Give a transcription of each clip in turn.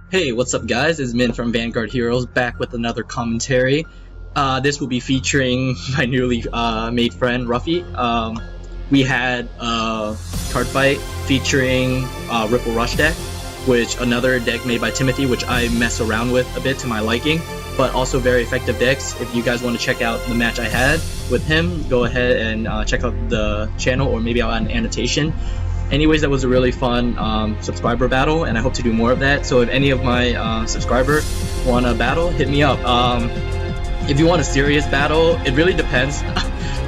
Hey, what's up guys? It's Min from Vanguard Heroes back with another commentary. This will be featuring my newly made friend Ruffy. We had Cardfight featuring Ripple Rush deck, which another deck made by Timothy, which I mess around with a bit to my liking, but also very effective decks. If you guys want to check out the match I had with him, go ahead and check out the channel, or maybe I'll add an annotation. Anyways, that was a really fun subscriber battle, and I hope to do more of that. So if any of my subscribers want a battle, hit me up. If you want a serious battle, it really depends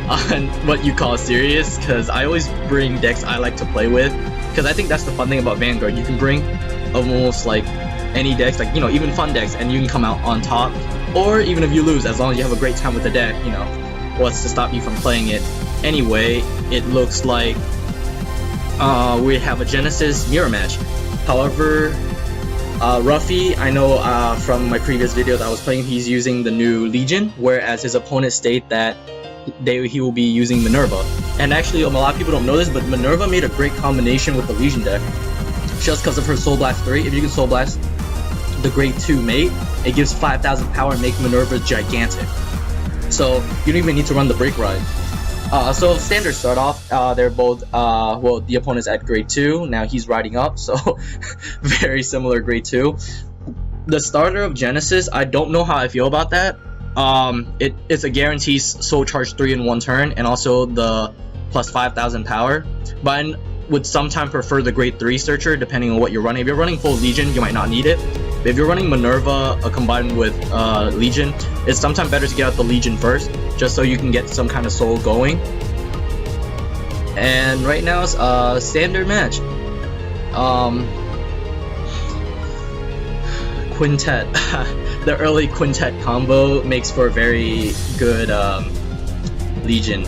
on what you call serious, because I always bring decks I like to play with, because I think that's the fun thing about Vanguard. You can bring almost like any decks, like, you know, even fun decks, and you can come out on top. Or even if you lose, as long as you have a great time with the deck, you know, what's to stop you from playing it? Anyway, it looks like we have a Genesis mirror match. However, Ruffy, I know from my previous videos I was playing, he's using the new Legion, whereas his opponents state that he will be using Minerva. And actually, a lot of people don't know this, but Minerva made a great combination with the Legion deck, just because of her Soul Blast 3. If you can Soul Blast the Grade 2 mate, it gives 5,000 power and make Minerva gigantic. So you don't even need to run the Break Ride. So standard start off, they're both, well, the opponent's at Grade 2, now he's riding up, so very similar Grade 2. The starter of Genesis, I don't know how I feel about that. It's a guaranteed Soul Charge 3 in one turn, and also the plus 5,000 power, but I would sometimes prefer the Grade 3 Searcher, depending on what you're running. If you're running full Legion, you might not need it. But if you're running Minerva combined with Legion, it's sometimes better to get out the Legion first, just so you can get some kind of soul going. And right now it's a standard match. Quintet. The early Quintet combo makes for a very good Legion.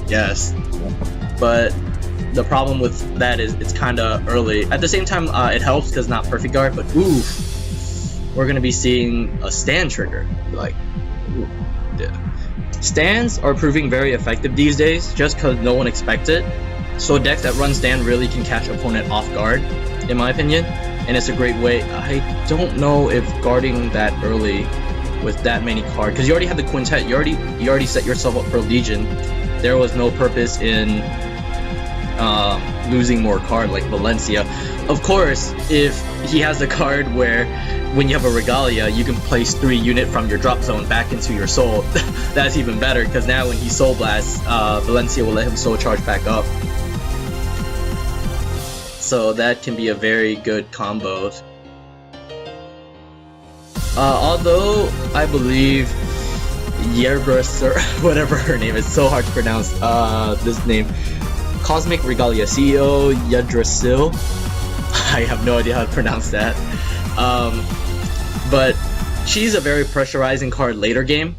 Yes. But the problem with that is it's kind of early. At the same time, it helps because not perfect guard, but oof, we're gonna be seeing a stand trigger. Like, ooh, yeah. Stands are proving very effective these days, just because no one expects it. So decks that run stand really can catch opponent off guard, in my opinion, and it's a great way. I don't know if guarding that early with that many cards, because you already have the Quintet, you already set yourself up for Legion. There was no purpose in losing more card like Valencia. Of course, if he has a card where when you have a Regalia, you can place 3 unit from your drop zone back into your soul, that's even better, because now when he Soul Blasts, Valencia will let him Soul Charge back up. So that can be a very good combo. Although I believe Yerbrus, whatever her name is, so hard to pronounce this name, Cosmic Regalia CEO Yggdrasil, I have no idea how to pronounce that, but she's a very pressurizing card later game,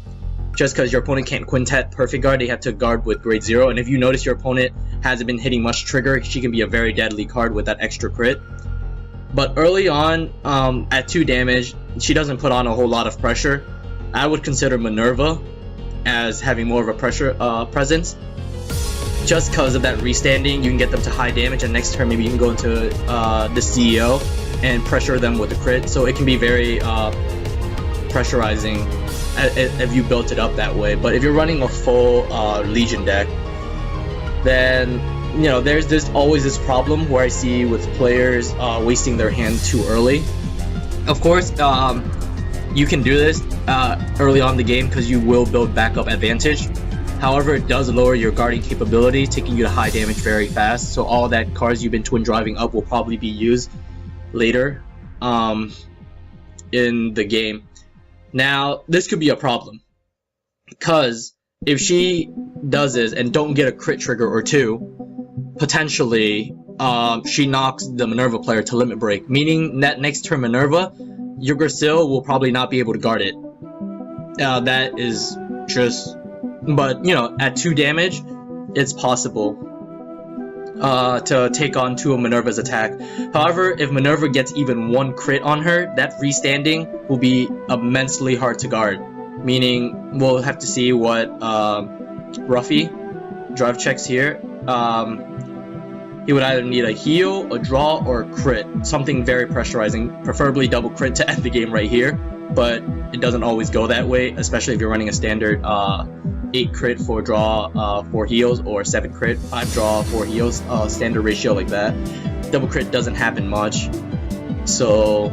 just because your opponent can't Quintet perfect guard, they have to guard with Grade 0, and if you notice your opponent hasn't been hitting much trigger, she can be a very deadly card with that extra crit. But early on, at 2 damage, she doesn't put on a whole lot of pressure. I would consider Minerva as having more of a pressure presence, just because of that restanding. You can get them to high damage, and next turn maybe you can go into the CEO and pressure them with the crit, so it can be very pressurizing if you built it up that way. But if you're running a full Legion deck, then you know there's always this problem where I see with players wasting their hand too early. Of course, you can do this early on in the game because you will build backup advantage. However, it does lower your guarding capability, taking you to high damage very fast, so all that cards you've been twin driving up will probably be used later in the game. Now, this could be a problem, because if she does this and don't get a crit trigger or 2, potentially she knocks the Minerva player to limit break, meaning that next turn Minerva, Yggdrasil will probably not be able to guard it. That is just... But, you know, at 2 damage, it's possible to take on 2 of Minerva's attack. However, if Minerva gets even 1 crit on her, that restanding will be immensely hard to guard. Meaning, we'll have to see what Ruffy drive checks here. he would either need a heal, a draw, or a crit. Something very pressurizing, preferably double crit to end the game right here, but it doesn't always go that way, especially if you're running a standard 8 crit, 4 draw, 4 heals, or 7 crit, 5 draw, 4 heals, standard ratio like that. Double crit doesn't happen much, so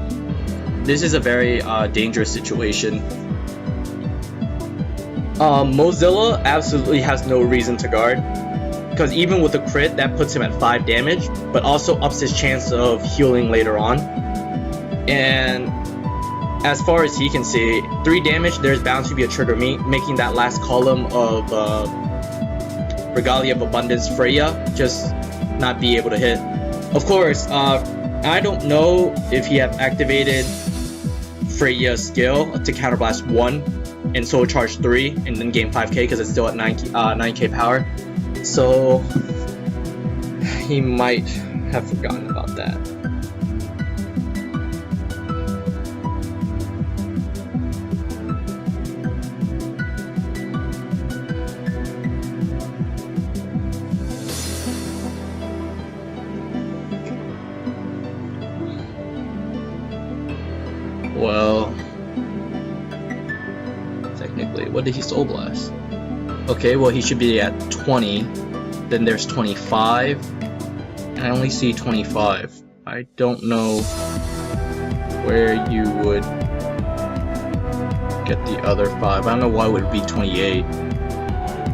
this is a very dangerous situation. Mozilla absolutely has no reason to guard, because even with a crit, that puts him at 5 damage, but also ups his chance of healing later on. And as far as he can see, 3 damage, there's bound to be a trigger, making that last column of Regalia of Abundance Freya just not be able to hit. Of course, I don't know if he have activated Freya's skill to counterblast 1 and soul charge 3 and then gain 5k because it's still at 9k power. So he might have forgotten about that. Well, technically, what did he soul blast? Okay, well he should be at 20. Then there's 25. And I only see 25. I don't know where you would get the other 5. I don't know why it would be 28.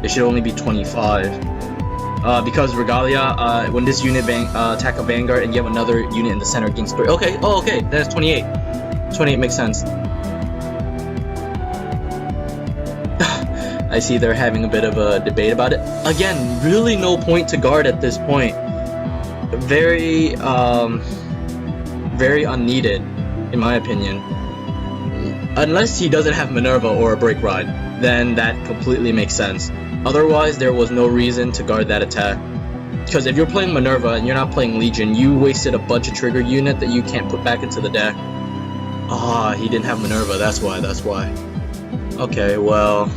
It should only be 25. Because Regalia, when this unit attack a Vanguard and you have another unit in the center gains 3. Okay, oh okay, that's 28. 28 makes sense. I see they're having a bit of a debate about it. Again, really no point to guard at this point. Very, very unneeded, in my opinion. Unless he doesn't have Minerva or a Break Ride, then that completely makes sense. Otherwise, there was no reason to guard that attack. Because if you're playing Minerva and you're not playing Legion, you wasted a bunch of trigger unit that you can't put back into the deck. Ah, he didn't have Minerva, that's why. Okay, well...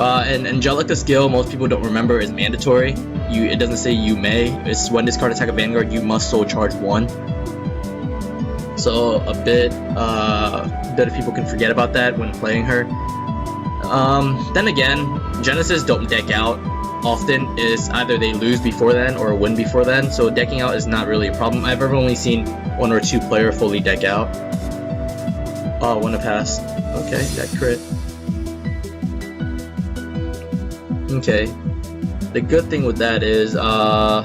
and Angelica skill, most people don't remember, is mandatory. It doesn't say you may. It's when this card attack a Vanguard, you must soul charge 1. So a bit of people can forget about that when playing her. Then again, Genesis don't deck out often. Is either they lose before then or win before then. So decking out is not really a problem. I've ever only seen 1 or 2 player fully deck out. Oh, one to pass. Okay, that crit. Okay, the good thing with that is that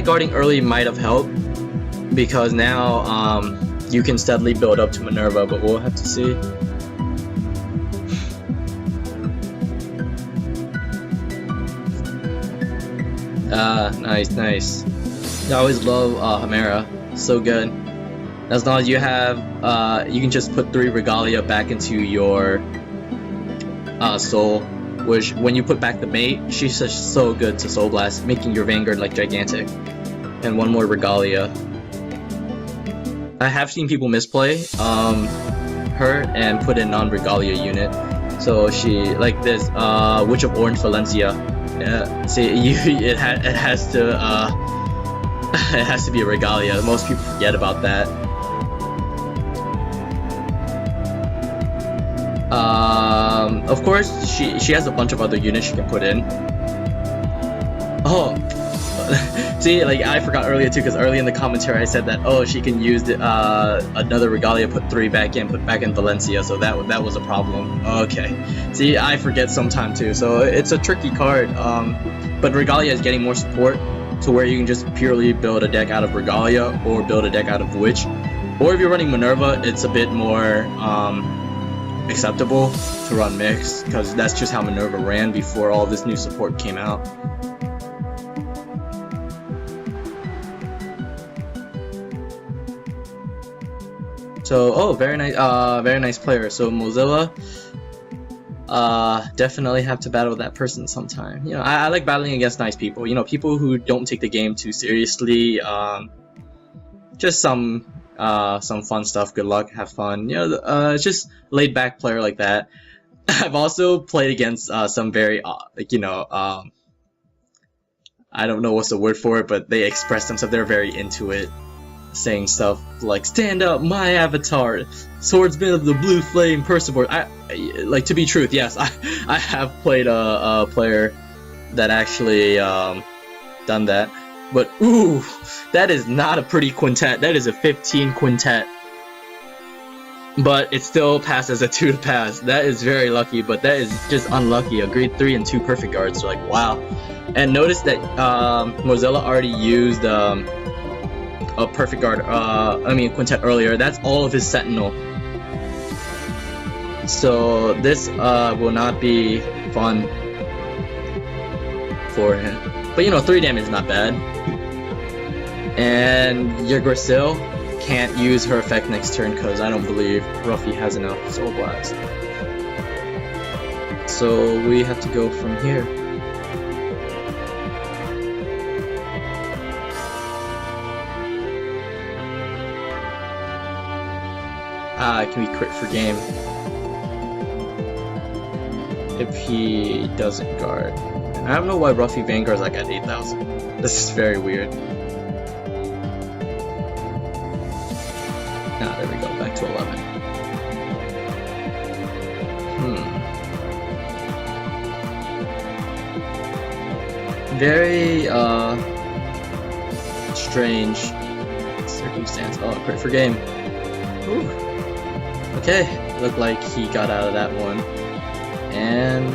guarding early might have helped, because now you can steadily build up to Minerva, but we'll have to see. Nice. I always love Chimera, so good. As long as you have, you can just put 3 Regalia back into your soul. Which, when you put back the mate, she's just so good to Soul Blast, making your Vanguard like gigantic. And 1 more Regalia. I have seen people misplay her and put in non-Regalia unit. So she, like this, Witch of Orange Valencia. Yeah, see, it has to it has to be a Regalia. Most people forget about that. Of course, she has a bunch of other units she can put in. Oh, see, like I forgot earlier too, because early in the commentary I said that she can use another Regalia, put 3 back in, put back in Valencia, so that was a problem. Okay, see, I forget sometime too, so it's a tricky card. But Regalia is getting more support to where you can just purely build a deck out of Regalia or build a deck out of Witch, or if you're running Minerva, it's a bit more acceptable to run mixed, because that's just how Minerva ran before all this new support came out. So, very nice player. So Mozilla, definitely have to battle that person sometime. You know, I like battling against nice people. You know, people who don't take the game too seriously. Just some fun stuff. Good luck, have fun. You know, just laid back player like that. I've also played against some very like, you know, I don't know what's the word for it, but they express themselves. They're very into it, saying stuff like "Stand up, my avatar, swordsman of the blue flame, Percival." Like, to be truth, yes, I have played a player that actually done that. But ooh, that is not a pretty quintet. That is a 15 quintet. But it still passed as a 2 to pass. That is very lucky, but that is just unlucky. A grade 3 and 2 perfect guards. So like, wow. And notice that Mozilla already used a perfect guard, quintet earlier. That's all of his sentinel. So this will not be fun for him. But you know, 3 damage is not bad. And Yggdrasil can't use her effect next turn because I don't believe Ruffy has enough Soul Blast. So we have to go from here. Can we crit for game? If he doesn't guard. I don't know why Ruffy Vanguard's like at 8,000. This is very weird. Ah, there we go, back to 11. Very, strange circumstance. Oh, crit for game. Ooh. Okay, looked like he got out of that one. And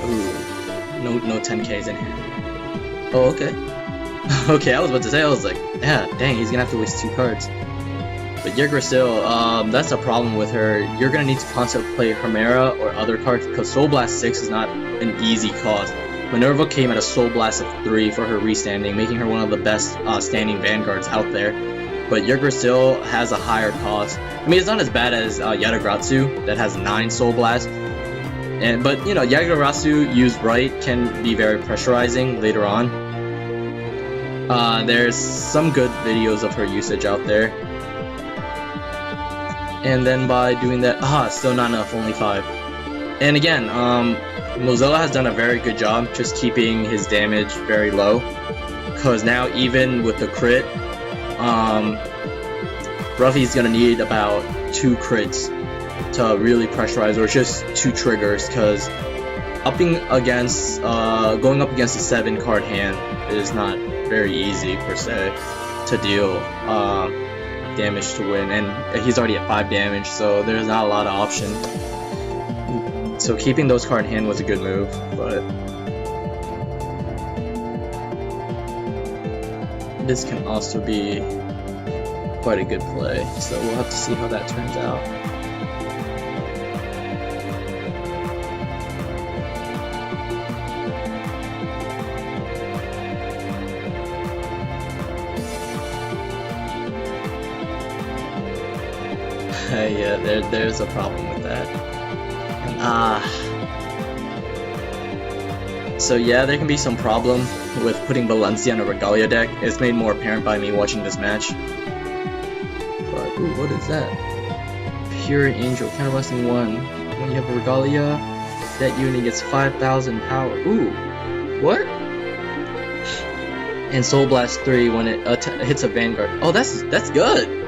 ooh, no 10Ks in hand. Oh, okay. Okay, I was about to say, I was like, yeah, dang, he's gonna have to waste 2 cards. But Yggdrasil, that's a problem with her. You're gonna need to constantly play Chimera or other cards because Soul Blast 6 is not an easy cost. Minerva came at a Soul Blast of 3 for her restanding, making her one of the best standing Vanguards out there. But Yggdrasil has a higher cost. I mean, it's not as bad as Yatagarasu that has 9 Soul Blasts. But you know, Yatagarasu used right can be very pressurizing later on. There's some good videos of her usage out there. And then by doing that, still not enough, only 5. And again, Mozilla has done a very good job just keeping his damage very low. Because now even with the crit, Ruffy's gonna need about 2 crits to really pressurize, or just 2 triggers, because going up against a 7 card hand is not very easy per se to deal damage to win, and he's already at 5 damage, so there's not a lot of option. So keeping those cards in hand was a good move, but this can also be quite a good play, so we'll have to see how that turns out. Yeah, there's a problem with that. So yeah, there can be some problem with putting Valencia in a Regalia deck. It's made more apparent by me watching this match. But ooh, what is that? Pure Angel, counterblasting 1. When you have a Regalia, that unit gets 5,000 power. Ooh, what? And Soul Blast 3 when it hits a Vanguard. Oh, that's good.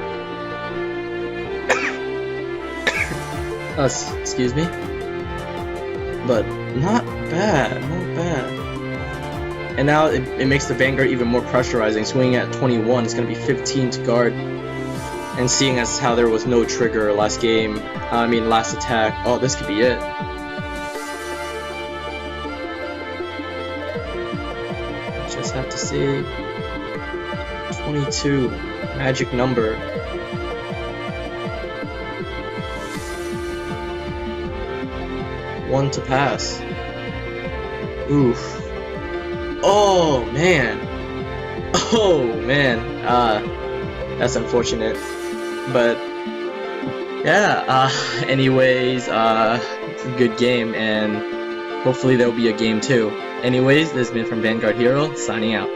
Excuse me, but not bad. And now it makes the Vanguard even more pressurizing. Swinging at 21, it's going to be 15 to guard. And seeing as how there was no trigger last game, last attack, oh, this could be it. Just have to see. 22, magic number. One to pass. Oof. Oh man. That's unfortunate. But yeah, anyways, good game, and hopefully there'll be a game 2. Anyways, this has been from Vanguard Hero, signing out.